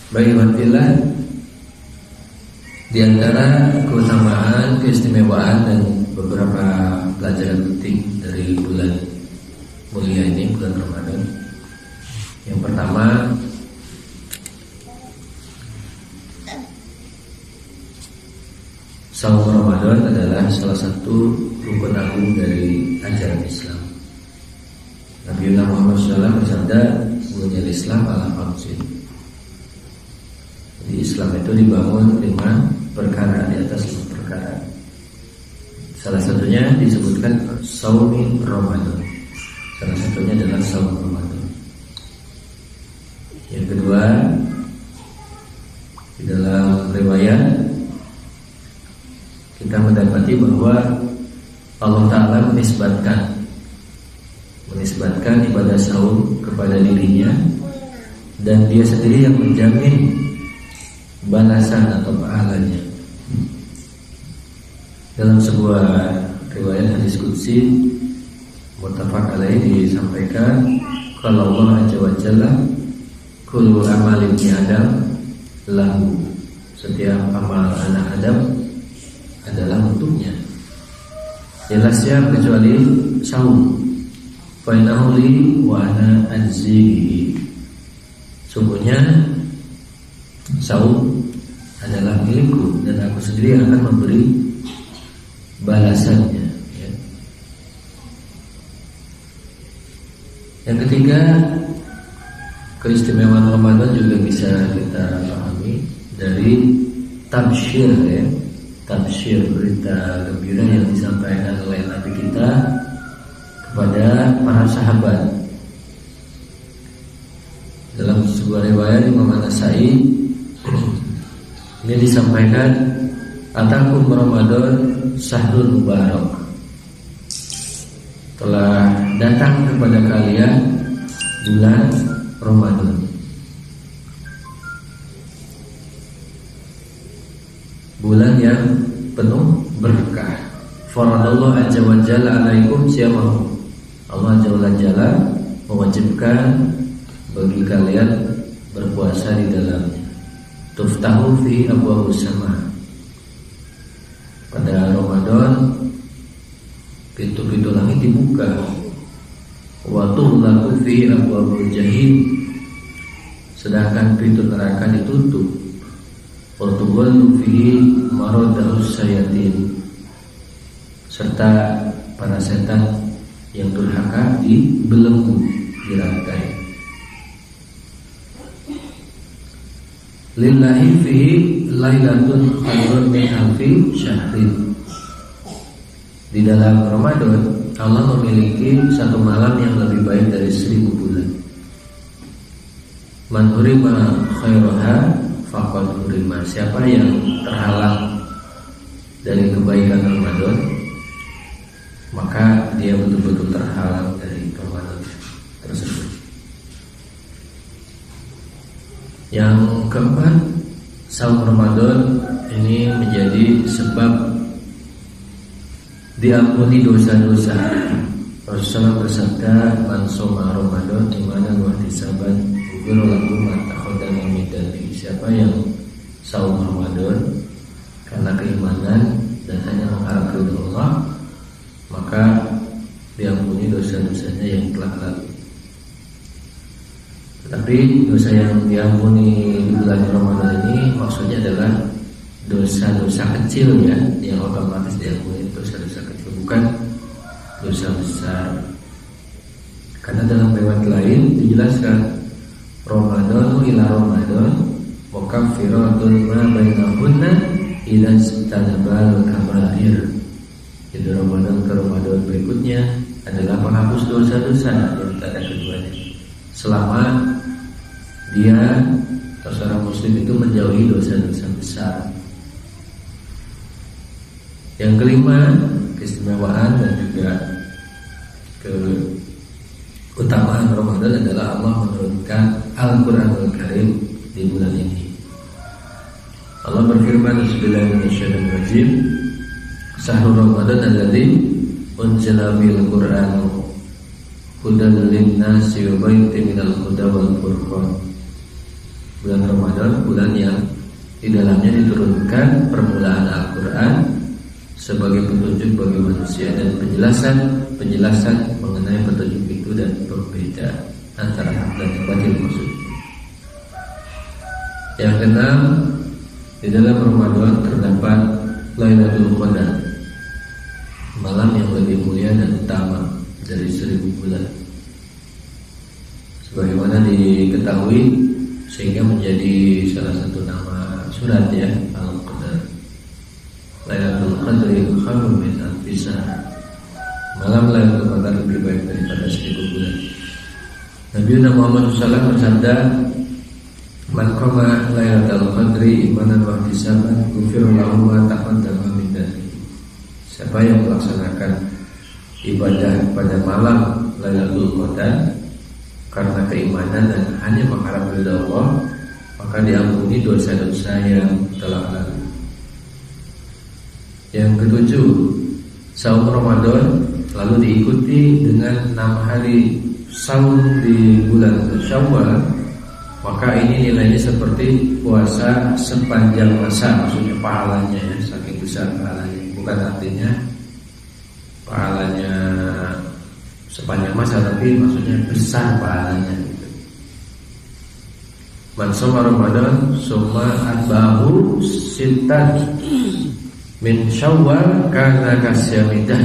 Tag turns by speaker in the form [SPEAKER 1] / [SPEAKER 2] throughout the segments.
[SPEAKER 1] Baik warahmatullahi, di antara keutamaan, keistimewaan dan beberapa pelajaran penting dari bulan mulia ini, bulan Ramadan. Yang pertama, saum Ramadan adalah salah satu rukun agung dari ajaran Islam. Nabi Muhammad SAW bersabda, "Bunyal Islam ala khamsin." Di Islam itu dibangun 5 perkara, di atas 5 perkara. Salah satunya disebutkan saumi Ramadan. Salah satunya adalah saum Ramadan. Yang kedua, di dalam riwayat kita mendapati bahwa Allah Ta'ala menisbatkan ibadah saum kepada dirinya, dan Dia sendiri yang menjamin balasan atau pahalanya. Dalam sebuah riwayat hadis qudsi muttafaq alaih disampaikan, kalau Allah Azza wa Jalla, kullu amal ibni Adam lahu, setiap amal anak Adam adalah untuknya, jelasnya kecuali saum. Fa innahu li wa ana ajzihi, sungguhnya saum adalah milikku dan aku sendiri akan memberi balasannya, ya. Yang ketiga, keistimewaan Ramadan juga bisa kita pahami dari tabsyir, ya. Tabsyir, berita gembira yang disampaikan oleh Nabi kita kepada para sahabat. Dalam sebuah riwayat Imam An-Nasa'i ini disampaikan, atakum Ramadan sahrul mubarak, telah datang kepada kalian bulan Ramadan, bulan yang penuh berkah. Faradallahu azza wa jalla alaikum siyamahu, Allah azza wa jalla mewajibkan bagi kalian berpuasa di dalamnya. Tuftahu fi abwabus sama, pada Ramadan pintu-pintu langit dibuka. Wa tughlaqu fi abwabul jahim, sedangkan pintu neraka ditutup. Wa tughallu fi maradahus sayatin, serta para setan yang durhaka dibelenggu, dirantai. Lillahi fihi lailatun khairun min alfi syahrin, di dalam Ramadan Allah memiliki satu malam yang lebih baik dari 1000 bulan. Man hurima khairaha faqad hurima, siapa yang terhalang dari kebaikan Ramadan, maka dia betul-betul terhalang dari Ramadan tersebut. Yang keempat, saum Ramadan ini menjadi sebab diampuni dosa-dosa. Rasulullah bersabda, "Man shoma Ramadan imanan wa ihtisaban ghufira lahu ma taqaddama min dhanbihi." Siapa yang saum Ramadan karena keimanan dan hanya mengharap ridha Allah, maka diampuni dosa-dosanya yang telah lalu. Tapi dosa yang diampuni di bulan Ramadan ini maksudnya adalah dosa-dosa kecil, ya, yang otomatis diampuni, dosa-dosa kecil, bukan dosa besar. Karena dalam riwayat lain dijelaskan, Ramadan ila Ramadan wa kaffiratun ma bainahunna idza istanabal kabair. Jadi Ramadan ke Ramadan berikutnya adalah penghapus dosa-dosa yang tak ada keduanya, selama dia atau seorang muslim itu menjauhi dosa-dosa besar. Yang kelima, keistimewaan dan juga keutamaan Ramadan adalah Allah menurunkan Al-Quranul Karim di bulan ini. Allah berfirman, "Bismillahirrahmanirrahim. Syahrul Ramadan alladzi unzila fil Qur'an hudan lin-nasi wa bayyinatin minal huda wal furqan." Bulan Ramadan, bulan yang di dalamnya diturunkan permulaan Al-Quran sebagai petunjuk bagi manusia dan penjelasan mengenai petunjuk itu dan berbeda antara hak dan batil maksudnya. Yang keenam, di dalam Ramadan terdapat Lailatul Qadar, malam yang lebih mulia dan utama dari 1000 bulan. Sebagaimana diketahui, sehingga menjadi salah satu nama surat ya, Al-Qadar. Lailatul Qadri khairun min alfi syahr. Malam Lailatul Qadar lebih baik daripada 1000 bulan. Nabi Muhammad SAW bersabda, "Man qama Lailatul Qadri imanan wa ihtisaban, ghufira lahu ma taqaddama min dhanbihi." Siapa yang melaksanakan ibadah pada malam Lailatul Qadar karena keimanan dan hanya mengharap ridha Allah, maka diampuni dosa-dosa yang telah lalu. Yang ketujuh, saum Ramadan lalu diikuti dengan 6 hari saum di bulan Syawal, maka ini nilainya seperti puasa sepanjang masa, maksudnya pahalanya ya, saking besar pahalanya. Bukan artinya pahalanya sepanjang masa, tapi maksudnya besar pahalanya gitu. Man shoma Ramadan summa atba'ahu sittan min Syawal kana kasyamidah.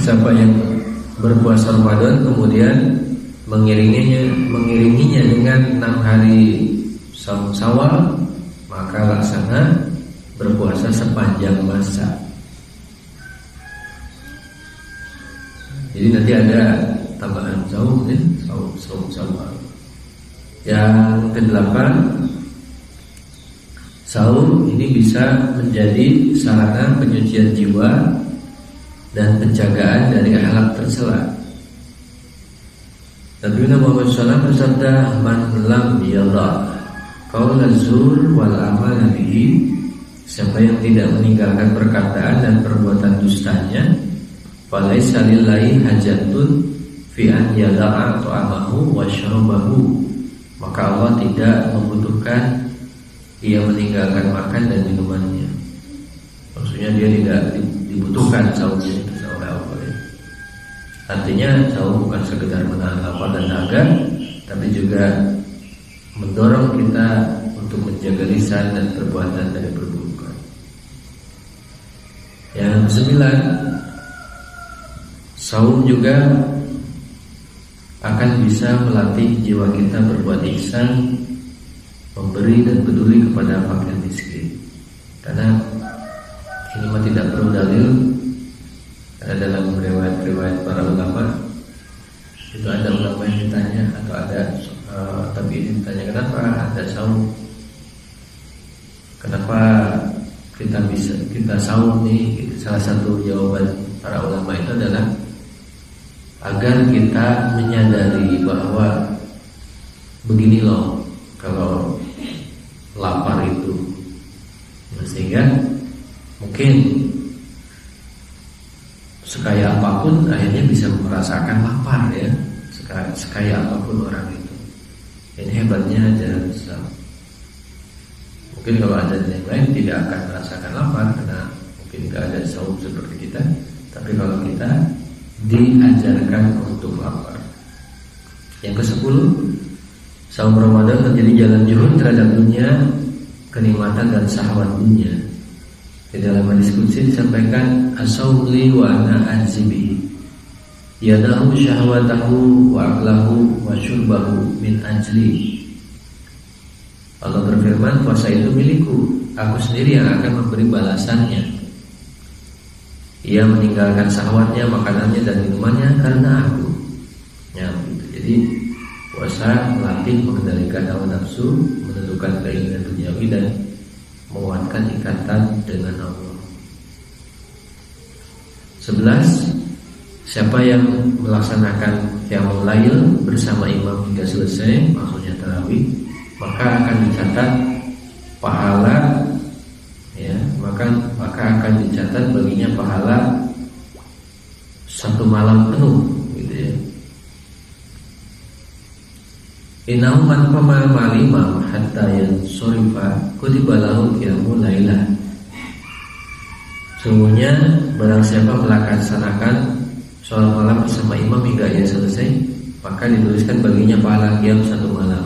[SPEAKER 1] Siapa yang berpuasa Ramadan kemudian mengiringinya dengan 6 hari saum Syawal, maka laksana berpuasa sepanjang masa. Jadi nanti ada tambahan saum ya, saum Syawal. Yang kedelapan, saum ini bisa menjadi sarana penyucian jiwa dan penjagaan dari akhlak tercela. Nabi Muhammad SAW bersabda, "Man lam yadha qaula zur wal amal bihi." Siapa yang tidak meninggalkan perkataan dan perbuatan dustanya, falaisa lillahi hajatun fi an yada'a ta'amahu wa syarabahu. Maka Allah tidak membutuhkan ia meninggalkan makan dan minumannya. Maksudnya dia tidak dibutuhkan saumnya oleh Allah. Artinya saum bukan sekedar menahan lapar dan dahaga, tapi juga mendorong kita untuk menjaga lisan dan perbuatan dari perburukan. Yang kesembilan, saum juga akan bisa melatih jiwa kita berbuat ihsan, memberi dan peduli kepada fakir miskin. Karena ini mah tidak perlu dalil, karena dalam riwayat para ulama itu ada ulama yang ditanya atau ada tapi ini ditanya kenapa ada saum, kenapa kita saum nih gitu. Salah satu jawaban para ulama itu adalah agar kita menyadari bahwa begini loh kalau lapar itu, sehingga mungkin sekaya apapun akhirnya bisa merasakan lapar ya, sekaya apapun orang itu. Ini hebatnya ajaran Islam. Mungkin kalau ada yang lain tidak akan merasakan lapar karena mungkin tidak ada saum seperti kita, tapi kalau kita diajarkan untuk lapar. Yang ke-10, saum Ramadan menjadi jalan juhud terhadap dunia, kenikmatan dan syahwat dunia. Di dalam hadis qudsi disampaikan, as-saum li wa ana ajzibi, yadahu syahwatahu wa aqlahu wa syurbahu min ajli. Allah berfirman, puasa itu milikku, aku sendiri yang akan memberi balasannya. Ia meninggalkan syahwatnya, makanannya dan minumannya karena aku. Ya, begitu. Jadi puasa melatih mengendalikan hawa nafsu, menentukan keinginan duniawi dan menguatkan ikatan dengan Allah. 11. Siapa yang melaksanakan qiyamul lail bersama imam hingga selesai, maksudnya tarawih, maka akan dicatat pahala ya, maka akan dicatat baginya pahala 1 malam penuh gitu ya. Innahu man qama ma'al imam hatta yansurifa kutiba lahu qiyamul lailah. Sungguhnya barang siapa melaksanakan sholat malam bersama imam hingga ia selesai, maka dituliskan baginya pahala qiyam satu malam.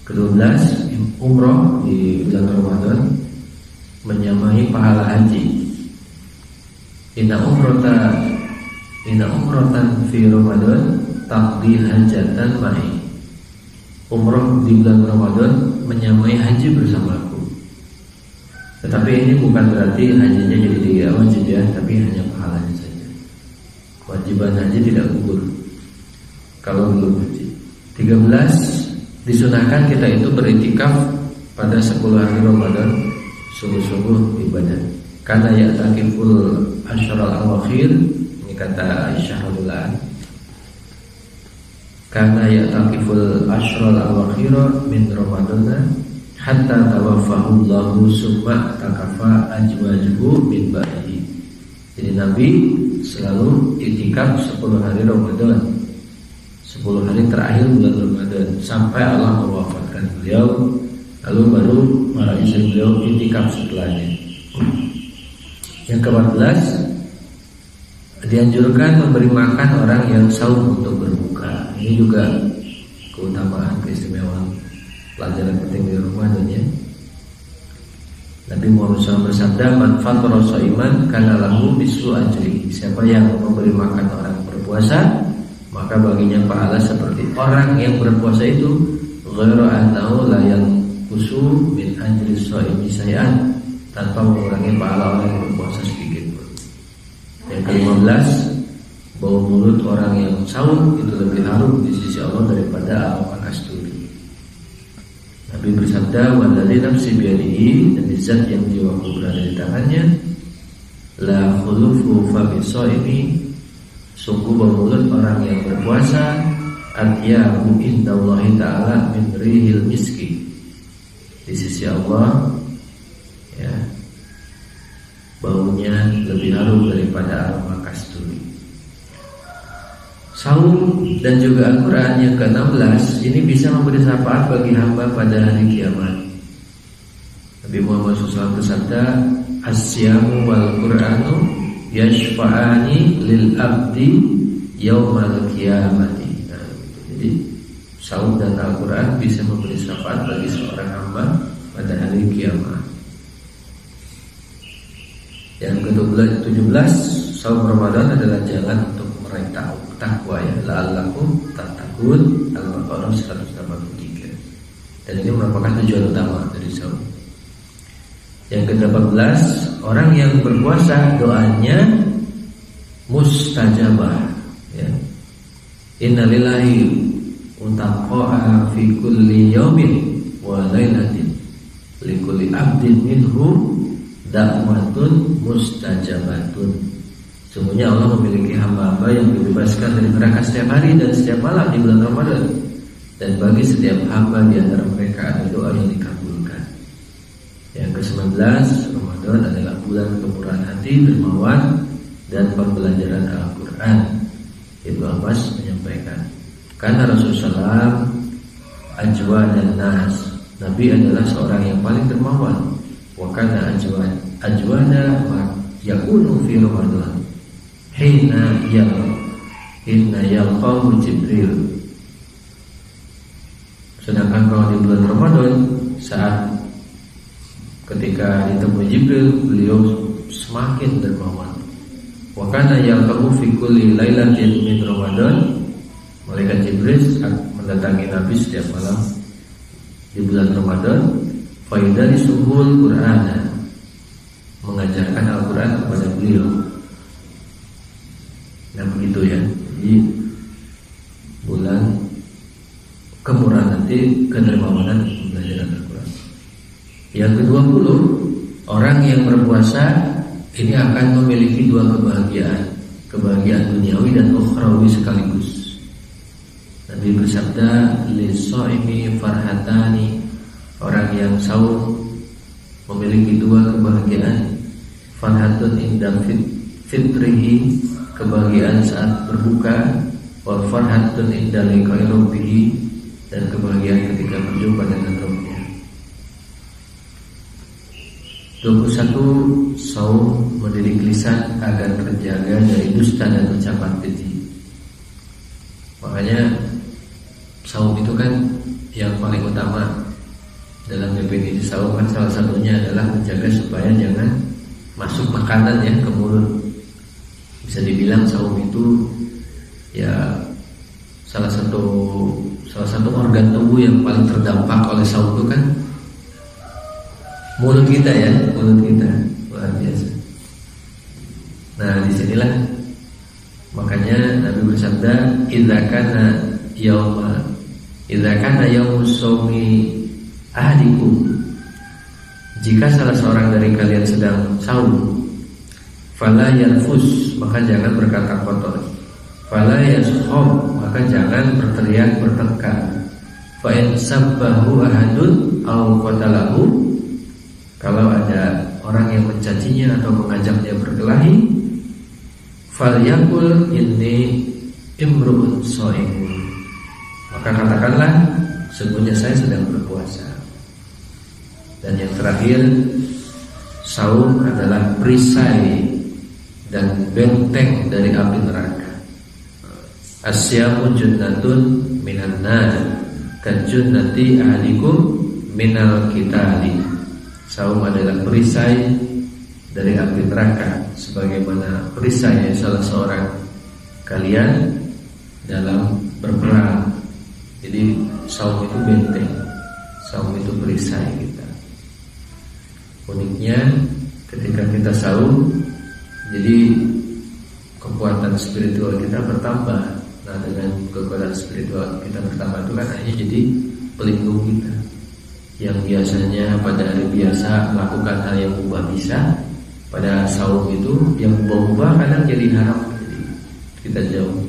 [SPEAKER 1] Ke-12, umroh di bulan Ramadan menyamai pahala haji. Inna umrotan fi Ramadan taqdi hajatan ma'i. Umroh di bulan Ramadan menyamai haji bersamaku. Tetapi ini bukan berarti hajinya jadi tidak wajib ya, tapi hanya pahalanya saja. Kewajiban haji tidak gugur kalau belum haji. 13, disunahkan kita itu beriktikaf pada 10 hari Ramadan sungguh-sungguh ibadah. Karena ya'takiful asyral awakhir, ini kata Aisyah radhiyallahu anha. Karena ya'takiful asyral awakhir min Ramadana hatta tawaffahu Allahu summa takafa ajwajuhu min ba'dihi. Jadi Nabi selalu iktikaf 10 hari Ramadan, 10 hari terakhir bulan Ramadan, sampai Allah mewafatkan beliau, lalu baru para istri beliau iktikaf setelahnya. Yang ke-14, dianjurkan memberi makan orang yang saum untuk berbuka. Ini juga keutamaan, keistimewaan, pelajaran penting di Ramadan ya. Nabi Muhammad SAW bersabda, "Man fatara shaiman kana lahu mislu ajri." Siapa yang memberi makan orang berpuasa, maka baginya pahala seperti orang yang berpuasa itu. Ghairu annahu la yanqusu min ajri shaimi syai'an, tanpa mengurangi pahala orang yang berpuasa sedikit pun. Yang ke-15, bau mulut orang yang saum itu lebih harum di sisi Allah daripada aroman kasturi. Nabi bersabda, "Walladzi nafsi biyadihi," demi zat yang jiwaku berada di tangannya, "la khulufu fa bisaimi," sungguh bau mulut orang yang berpuasa atyabu indallahi ta'ala min rihil miski. Di sisi Allah ya, baunya lebih harum daripada aroma kasturi. Saum dan juga Al-Quran yang ke-16 ini bisa memberi syafaat bagi hamba pada hari kiamat. Nabi Muhammad SAW bersabda, "As-siyamu wal Qur'anu yashfa'ani lil abdi yaumal qiyamati." Nah, jadi saum dan Al-Quran bisa memberi syafaat bagi seorang hamba pada hari kiamat. Yang ke-17, saum Ramadan adalah jalan untuk meraih takwa ya, la'allakum tattaqun, Al-Baqarah 183. Dan ini merupakan tujuan utama dari saum. Yang ke-18, orang yang berpuasa doanya mustajabah ya. Innalillahi untaqa'a fi kulli yaumin wa lailatin likulli abdin minhu da'watun mustajabatun. Sungguhnya Allah memiliki hamba-hamba yang dibebaskan dari neraka setiap hari dan setiap malam di bulan Ramadan. Dan bagi setiap hamba di antara mereka ada doa yang dikabulkan. Yang ke-19, Ramadan adalah bulan kemurahan hati, dermawan, dan pembelajaran Al-Quran. Ibnu Abbas menyampaikan, karena Rasulullah SAW ajwa dan nas, Nabi adalah seorang yang paling dermawan. Wakana ajwana yakunu fi Ramadan hina yalqahu Jibril. Sedangkan kalau di bulan Ramadan, saat ketika ditemui Jibril, beliau semakin dermawan. Wakana yalqahu fi kulli lailatin min Ramadan, malaikat Jibril mendatangi Nabi setiap malam di bulan Ramadan. Faidari suhul Qur'ana, mengajarkan Al-Quran kepada beliau. Nah begitu ya. Jadi bulan kemurahan hati, kedermawanan, pembelajaran Al-Quran. Yang ke-20, orang yang berpuasa ini akan memiliki dua kebahagiaan, kebahagiaan duniawi dan ukhrawi sekaligus. Nabi bersabda, "Lis-shaimi farhatani," orang yang saum memiliki dua kebahagiaan. Farhatun inda fitrihi, kebahagiaan saat berbuka. Wa farhatun inda liqa'i rabbih, dan kebahagiaan ketika berjumpa dengan Rabbnya. 21. Saum mendidik lisan agar terjaga dari dusta dan ucapan keji. Makanya saum itu kan yang paling utama dalam definisi saum kan salah satunya adalah menjaga supaya jangan masuk makanan ya ke mulut. Bisa dibilang saum itu ya salah satu organ tubuh yang paling terdampak oleh saum itu kan mulut kita ya, mulut kita luar biasa. Nah disinilah makanya Nabi bersabda, idza kana yaumus shaumi ahadikum, jika salah seorang dari kalian sedang saum, fala yarfus, maka jangan berkata kotor, fala yaskhab, maka jangan berteriak bertengkar, fa in sabbahu ahadun aw qatalahu, kalau ada orang yang mencacinya atau mengajaknya berkelahi, falyaqul inni imru'un sha'imun, maka katakanlah sesungguhnya saya sedang berpuasa. Dan yang terakhir, saum adalah perisai dan benteng dari api neraka. Asyamu junnatun minan nar, kajunnati ahadikum minal qitali. Saum adalah perisai dari api neraka, sebagaimana perisai salah seorang kalian dalam berperang. Jadi saum itu benteng, saum itu perisai kita. Uniknya ketika kita saum, jadi kekuatan spiritual kita bertambah. Nah dengan kekuatan spiritual kita bertambah itu kan hanya jadi pelindung kita. Yang biasanya pada hari biasa melakukan hal yang mubah bisa, pada saum itu yang mubah-mubah kadang jadi haram, jadi kita jauh.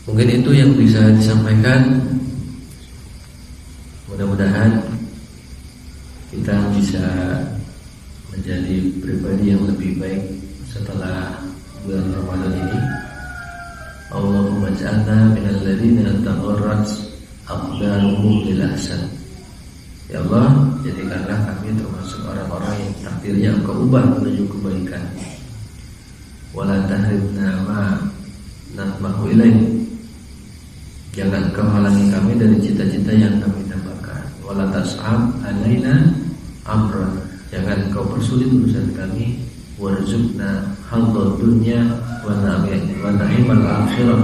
[SPEAKER 1] Mungkin itu yang bisa disampaikan. Mudah-mudahan kita bisa menjadi pribadi yang lebih baik setelah bulan Ramadan ini. Allahumma ja'alna minal ladzina tagharrat aqdaruhum lil ahsan. Ya Allah, jadikanlah kami termasuk orang-orang yang takdirnya Engkau ubah menuju kebaikan. Wala tahrimna ma natma'u ilaih. Jangan Engkau halangi kami dari cita-cita yang kami dambakan. Wala tas'ab alaina amran. Jangan Engkau persulit urusan kami. Warzuqna hadzal dunya wa na'imal akhirah.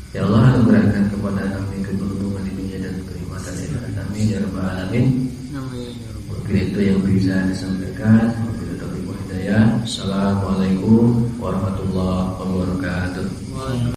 [SPEAKER 1] Ya Allah, anugerahkan kepada kami keberuntungan di dunia dan kenikmatan di akhirat. Amin ya rabbal alamin. Mungkin itu yang bisa disampaikan. Wabillahi taufiq wal hidayah. Assalamualaikum warahmatullahi wabarakatuh.